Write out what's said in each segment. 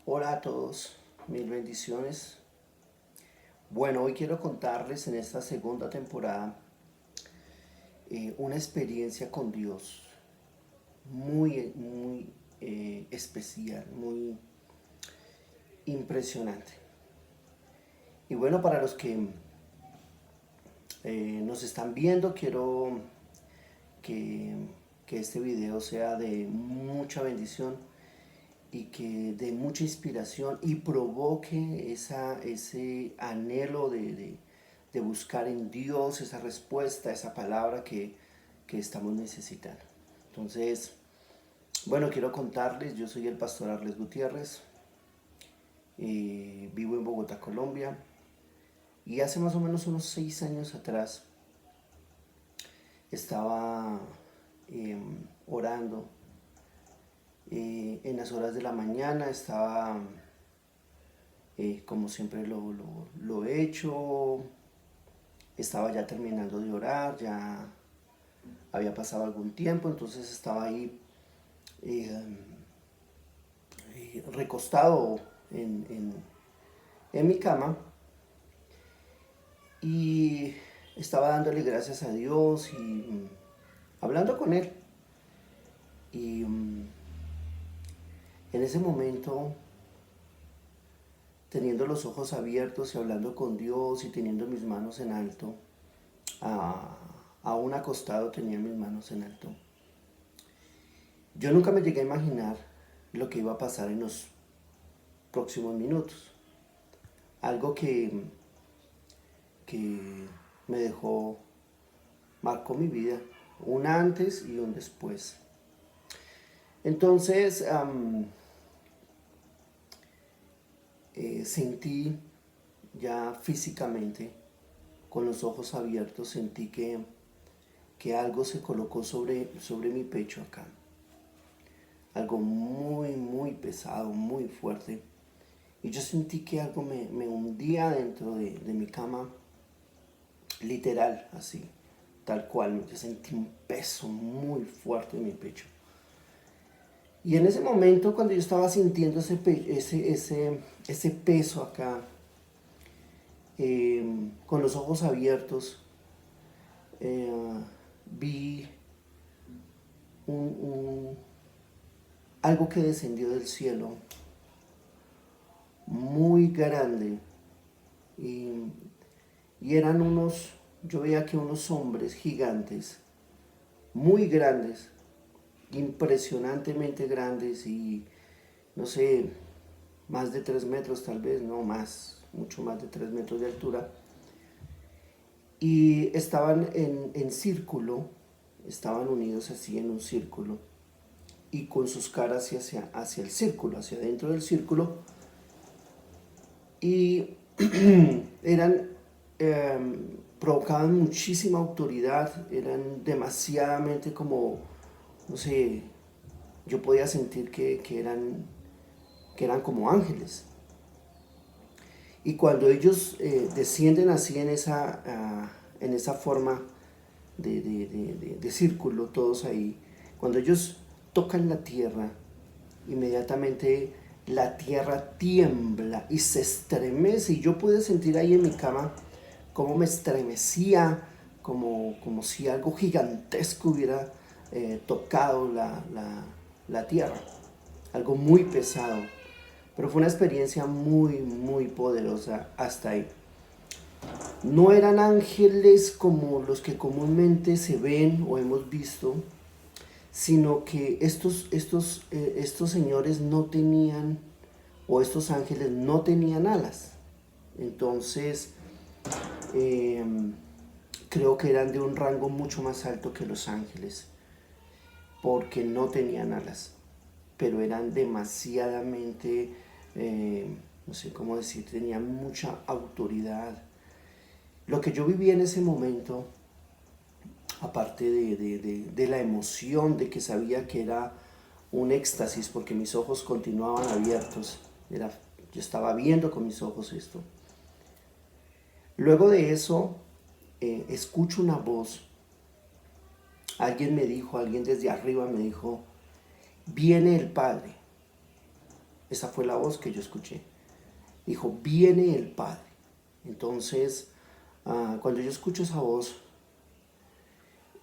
Hola a todos, mil bendiciones. Bueno, hoy quiero contarles en esta segunda temporada una experiencia con Dios muy especial, muy impresionante. Y bueno, para los que nos están viendo, quiero que, que este video sea de mucha bendición y que dé mucha inspiración y provoque ese anhelo de buscar en Dios esa respuesta, esa palabra que estamos necesitando. Entonces, bueno, quiero contarles, yo soy el pastor Arles Gutiérrez, vivo en Bogotá, Colombia, y hace más o menos unos 6 años atrás estaba orando. En las horas de la mañana estaba, como siempre lo he hecho, estaba ya terminando de orar, ya había pasado algún tiempo, entonces estaba ahí eh, recostado en mi cama y estaba dándole gracias a Dios y hablando con Él. Y en ese momento, teniendo los ojos abiertos y hablando con Dios y teniendo mis manos en alto, a, aún acostado tenía mis manos en alto. Yo nunca me llegué a imaginar lo que iba a pasar en los próximos minutos. Algo que me dejó, marcó mi vida, un antes y un después. Entonces sentí ya físicamente, con los ojos abiertos, sentí que algo se colocó sobre mi pecho acá. Algo muy pesado, muy fuerte. Y yo sentí que algo me hundía dentro de mi cama, literal, así, tal cual. Yo sentí un peso muy fuerte en mi pecho. Y en ese momento, cuando yo estaba sintiendo ese peso acá, con los ojos abiertos, eh, vi un, un- algo que descendió del cielo, muy grande. Y, y eran yo veía que unos hombres gigantes, muy grandes, impresionantemente grandes y no sé, más de 3 metros tal vez, no más, mucho más de 3 metros de altura. Y estaban en círculo, estaban unidos así en un círculo y con sus caras hacia el círculo, hacia dentro del círculo. Y eran, provocaban muchísima autoridad, eran demasiadamente como, no sé, yo podía sentir que eran como ángeles. Y cuando ellos descienden así en esa forma de círculo, todos ahí, cuando ellos tocan la tierra, inmediatamente la tierra tiembla y se estremece. Y yo pude sentir ahí en mi cama cómo me estremecía, como si algo gigantesco hubiera tocado la tierra. Algo muy pesado. Pero fue una experiencia muy poderosa hasta ahí. No eran ángeles como los que comúnmente se ven o hemos visto, sino que estos señores no tenían, o estos ángeles no tenían alas. Entonces, eh, creo que eran de un rango mucho más alto que los ángeles, porque no tenían alas, pero eran demasiadamente, no sé cómo decir, tenían mucha autoridad. Lo que yo viví en ese momento, aparte de la emoción de que sabía que era un éxtasis, porque mis ojos continuaban abiertos, yo estaba viendo con mis ojos esto. Luego de eso, escucho una voz. Alguien desde arriba me dijo, viene el Padre. Esa fue la voz que yo escuché. Dijo, viene el Padre. Entonces, cuando yo escucho esa voz,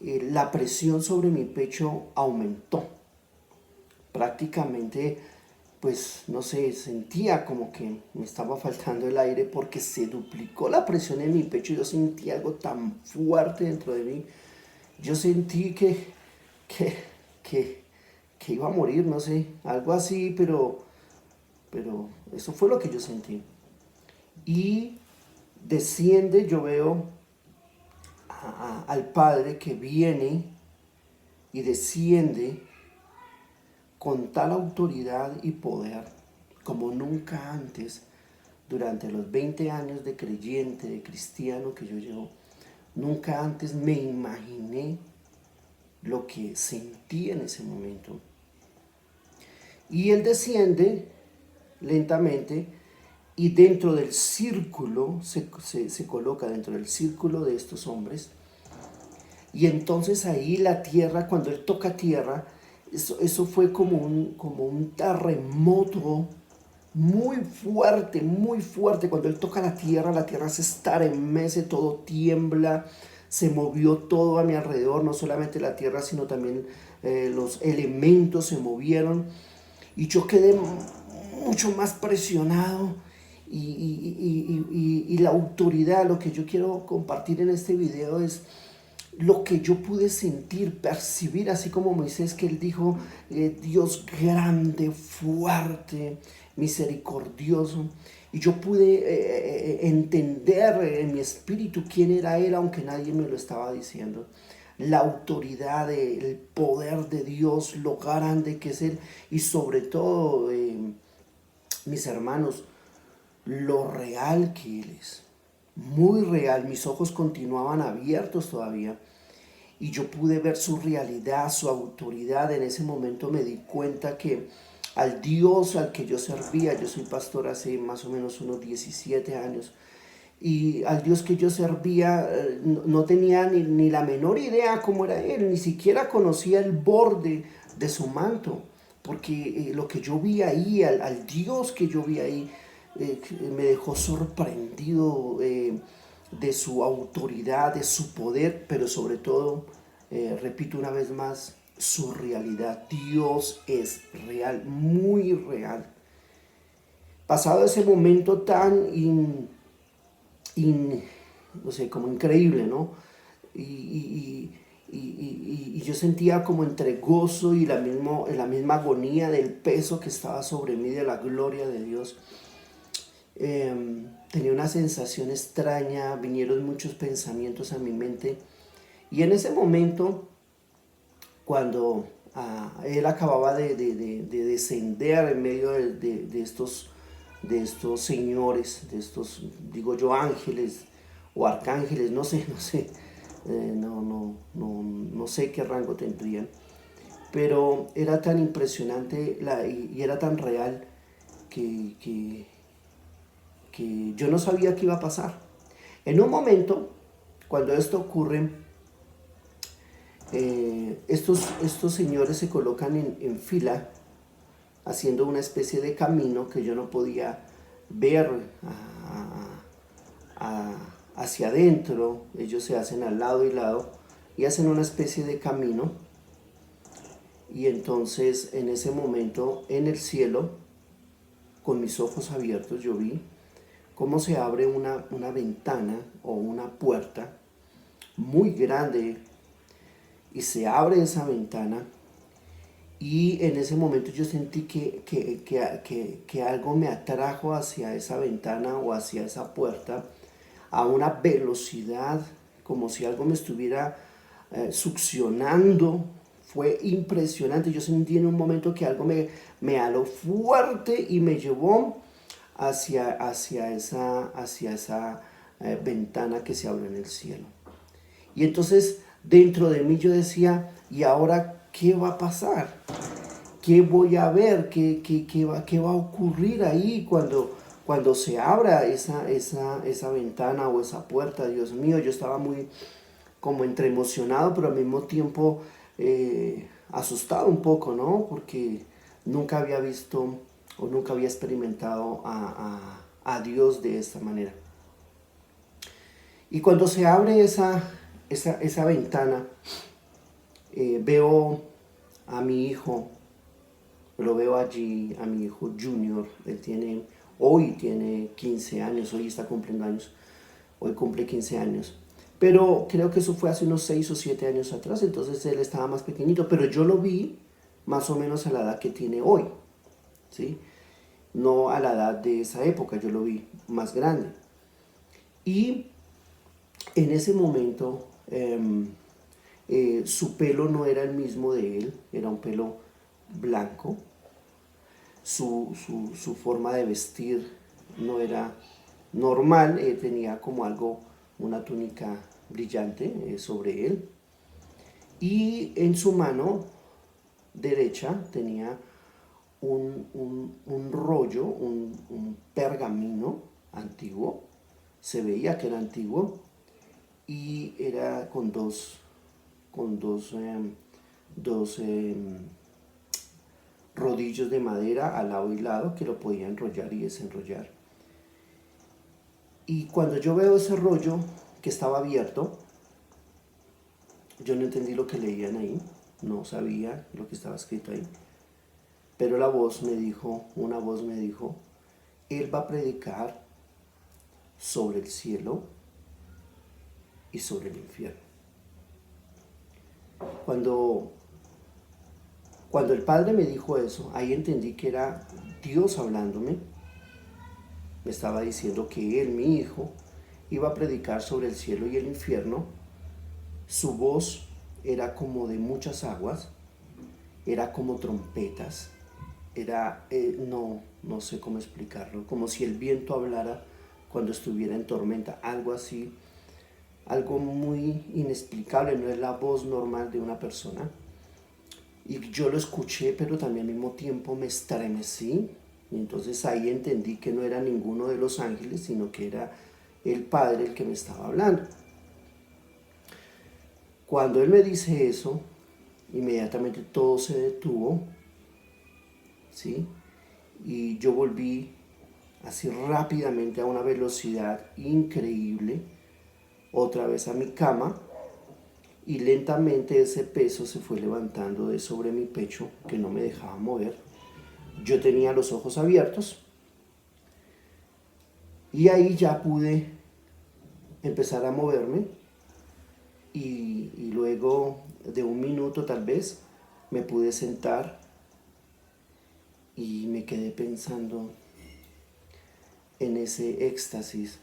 la presión sobre mi pecho aumentó. Prácticamente, pues, no sé, sentía como que me estaba faltando el aire porque se duplicó la presión en mi pecho. Yo sentí algo tan fuerte dentro de mí. Yo sentí que, que, que iba a morir, no sé, algo así, pero eso fue lo que yo sentí. Y desciende, yo veo al Padre que viene y desciende con tal autoridad y poder como nunca antes durante los 20 años de creyente, de cristiano que yo llevo. Nunca antes me imaginé lo que sentí en ese momento. Y él desciende lentamente y dentro del círculo, se coloca dentro del círculo de estos hombres. Y entonces ahí la tierra, cuando él toca tierra, eso fue como un terremoto muy fuerte, muy fuerte. Cuando él toca la tierra se estremece, todo tiembla, se movió todo a mi alrededor, no solamente la tierra, sino también los elementos se movieron. Y yo quedé mucho más presionado y la autoridad, lo que yo quiero compartir en este video es lo que yo pude sentir, percibir, así como Moisés, que él dijo, Dios grande, fuerte, misericordioso. Y yo pude entender en mi espíritu quién era él, aunque nadie me lo estaba diciendo. La autoridad, el poder de Dios, lo grande que es él. Y sobre todo, mis hermanos, lo real que él es. Muy real. Mis ojos continuaban abiertos todavía. Y yo pude ver su realidad, su autoridad. En ese momento me di cuenta que al Dios al que yo servía, yo soy pastor hace más o menos unos 17 años, y al Dios que yo servía no tenía ni la menor idea cómo era Él, ni siquiera conocía el borde de su manto, porque lo que yo vi ahí, al Dios que yo vi ahí, me dejó sorprendido de su autoridad, de su poder, pero sobre todo, repito una vez más, su realidad. Dios es real, muy real. Pasado ese momento tan no sé, como increíble, ¿no? Y yo sentía como entre gozo y la misma agonía del peso que estaba sobre mí, de la gloria de Dios. Tenía una sensación extraña, vinieron muchos pensamientos a mi mente. Y en ese momento, cuando él acababa de descender en medio de estos señores, de estos, digo yo, ángeles o arcángeles, no sé, no sé qué rango tendrían, pero era tan impresionante y era tan real que yo no sabía qué iba a pasar. En un momento, cuando esto ocurre, estos señores se colocan en fila, haciendo una especie de camino que yo no podía ver hacia adentro. Ellos se hacen al lado y lado y hacen una especie de camino. Y entonces en ese momento en el cielo, con mis ojos abiertos, yo vi cómo se abre una ventana o una puerta muy grande, y se abre esa ventana. Y en ese momento yo sentí que algo me atrajo hacia esa ventana o hacia esa puerta a una velocidad, como si algo me estuviera succionando. Fue impresionante. Yo sentí en un momento que algo me aló fuerte y me llevó hacia esa ventana que se abrió en el cielo. Y entonces dentro de mí yo decía, ¿y ahora qué va a pasar? ¿Qué voy a ver? ¿Qué va a ocurrir ahí cuando se abra esa ventana o esa puerta? Dios mío, yo estaba muy como entre emocionado, pero al mismo tiempo asustado un poco, ¿no? Porque nunca había visto o nunca había experimentado a Dios de esta manera. Y cuando se abre esa ventana, veo a mi hijo, lo veo allí, a mi hijo Junior. Hoy tiene 15 años, hoy está cumpliendo años, hoy cumple 15 años. Pero creo que eso fue hace unos 6 o 7 años atrás, entonces él estaba más pequeñito, pero yo lo vi más o menos a la edad que tiene hoy, ¿sí? No a la edad de esa época, yo lo vi más grande. Y en ese momento su pelo no era el mismo de él, era un pelo blanco. Su forma de vestir no era normal, tenía como algo, una túnica brillante sobre él. Y en su mano derecha tenía un rollo, un pergamino antiguo, se veía que era antiguo, y era con dos rodillos de madera al lado y lado que lo podía enrollar y desenrollar. Y cuando yo veo ese rollo que estaba abierto, yo no entendí lo que leían ahí, no sabía lo que estaba escrito ahí, pero una voz me dijo, él va a predicar sobre el cielo y sobre el infierno. Cuando el Padre me dijo eso, ahí entendí que era Dios hablándome. Me estaba diciendo que él, mi hijo, iba a predicar sobre el cielo y el infierno. Su voz era como de muchas aguas, era como trompetas, no sé cómo explicarlo, como si el viento hablara cuando estuviera en tormenta, algo así, algo muy inexplicable, no es la voz normal de una persona. Y yo lo escuché, pero también al mismo tiempo me estremecí. Y entonces ahí entendí que no era ninguno de los ángeles, sino que era el Padre el que me estaba hablando. Cuando Él me dice eso, inmediatamente todo se detuvo, ¿sí? Y yo volví así rápidamente a una velocidad increíble, otra vez a mi cama, y lentamente ese peso se fue levantando de sobre mi pecho, que no me dejaba mover. Yo tenía los ojos abiertos y ahí ya pude empezar a moverme y luego de un minuto tal vez me pude sentar y me quedé pensando en ese éxtasis.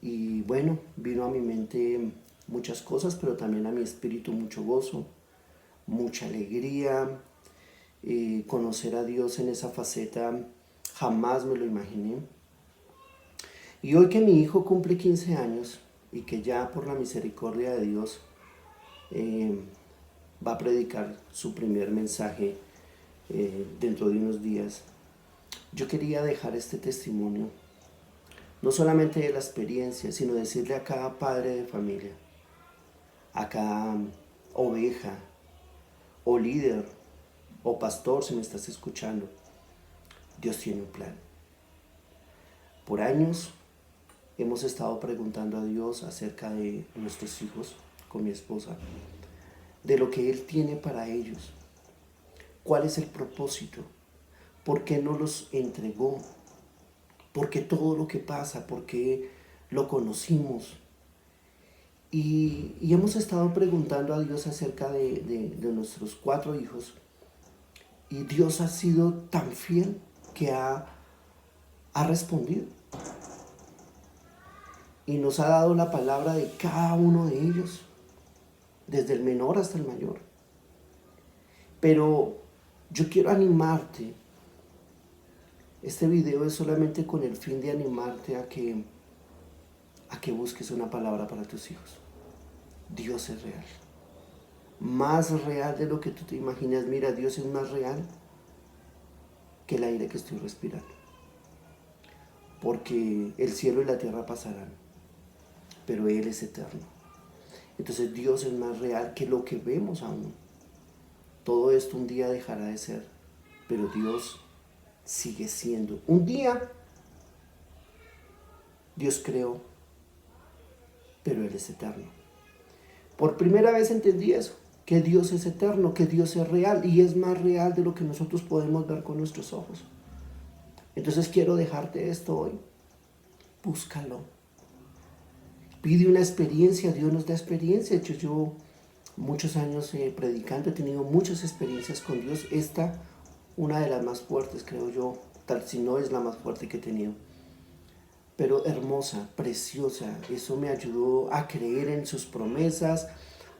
Y bueno, vino a mi mente muchas cosas, pero también a mi espíritu mucho gozo, mucha alegría. Conocer a Dios en esa faceta jamás me lo imaginé. Y hoy que mi hijo cumple 15 años y que ya por la misericordia de Dios va a predicar su primer mensaje dentro de unos días, yo quería dejar este testimonio, no solamente de la experiencia, sino decirle a cada padre de familia, a cada oveja o líder o pastor, si me estás escuchando, Dios tiene un plan. Por años hemos estado preguntando a Dios acerca de nuestros hijos con mi esposa, de lo que Él tiene para ellos. ¿Cuál es el propósito? ¿Por qué no los entregó? ¿Por qué todo lo que pasa? ¿Por qué lo conocimos? Y hemos estado preguntando a Dios acerca de nuestros 4 hijos. Y Dios ha sido tan fiel que ha respondido. Y nos ha dado la palabra de cada uno de ellos, desde el menor hasta el mayor. Pero yo quiero animarte. Este video es solamente con el fin de animarte a que busques una palabra para tus hijos. Dios es real. Más real de lo que tú te imaginas. Mira, Dios es más real que el aire que estoy respirando. Porque el cielo y la tierra pasarán, pero Él es eterno. Entonces Dios es más real que lo que vemos aún. Todo esto un día dejará de ser, pero Dios sigue siendo. Un día Dios creó, pero Él es eterno. Por primera vez entendí eso, que Dios es eterno, que Dios es real y es más real de lo que nosotros podemos ver con nuestros ojos. Entonces quiero dejarte esto hoy. Búscalo. Pide una experiencia, Dios nos da experiencia. De hecho, yo muchos años predicando, he tenido muchas experiencias con Dios. Esta, una de las más fuertes, creo yo, tal si no es la más fuerte que he tenido. Pero hermosa, preciosa. Eso me ayudó a creer en sus promesas,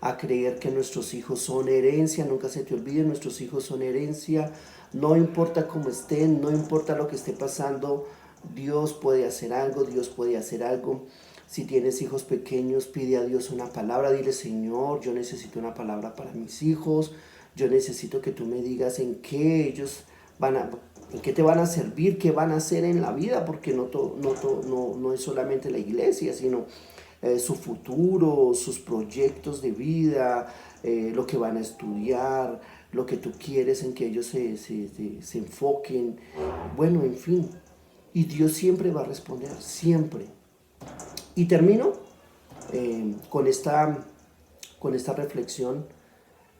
a creer que nuestros hijos son herencia. Nunca se te olvide, nuestros hijos son herencia. No importa cómo estén, no importa lo que esté pasando, Dios puede hacer algo, Dios puede hacer algo. Si tienes hijos pequeños, pide a Dios una palabra, dile: Señor, yo necesito una palabra para mis hijos, yo necesito que tú me digas en qué ellos en qué te van a servir, qué van a hacer en la vida, porque no es solamente la iglesia, sino su futuro, sus proyectos de vida, lo que van a estudiar, lo que tú quieres en que ellos se enfoquen, bueno, en fin. Y Dios siempre va a responder, siempre. Y termino con esta reflexión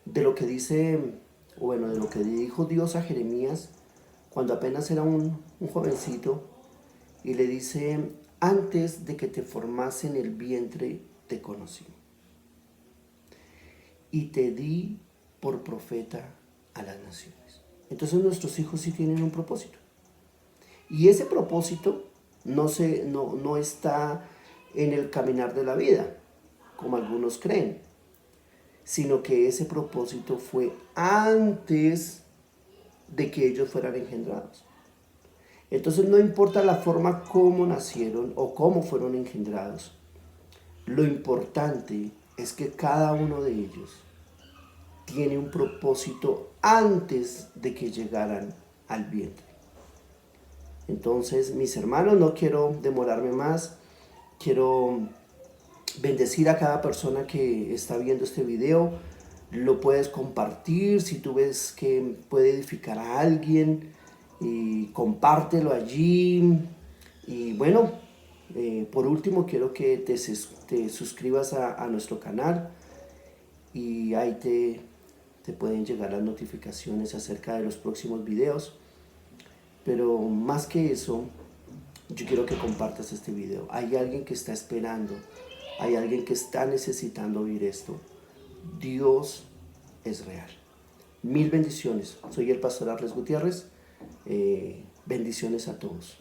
de lo que dice, bueno, de lo que dijo Dios a Jeremías cuando apenas era un jovencito, y le dice: antes de que te formase en el vientre te conocí y te di por profeta a las naciones. Entonces nuestros hijos sí tienen un propósito. Y ese propósito no está en el caminar de la vida, como algunos creen, sino que ese propósito fue antes de que ellos fueran engendrados. Entonces no importa la forma como nacieron o cómo fueron engendrados, lo importante es que cada uno de ellos tiene un propósito antes de que llegaran al vientre. Entonces, mis hermanos, no quiero demorarme más. Quiero bendecir a cada persona que está viendo este video. Lo puedes compartir si tú ves que puede edificar a alguien, y compártelo allí. Y bueno, por último quiero que te suscribas a nuestro canal, y ahí te pueden llegar las notificaciones acerca de los próximos videos. Pero más que eso, yo quiero que compartas este video. Hay alguien que está esperando, hay alguien que está necesitando oír esto. Dios es real. Mil bendiciones. Soy el pastor Arles Gutiérrez. Bendiciones a todos.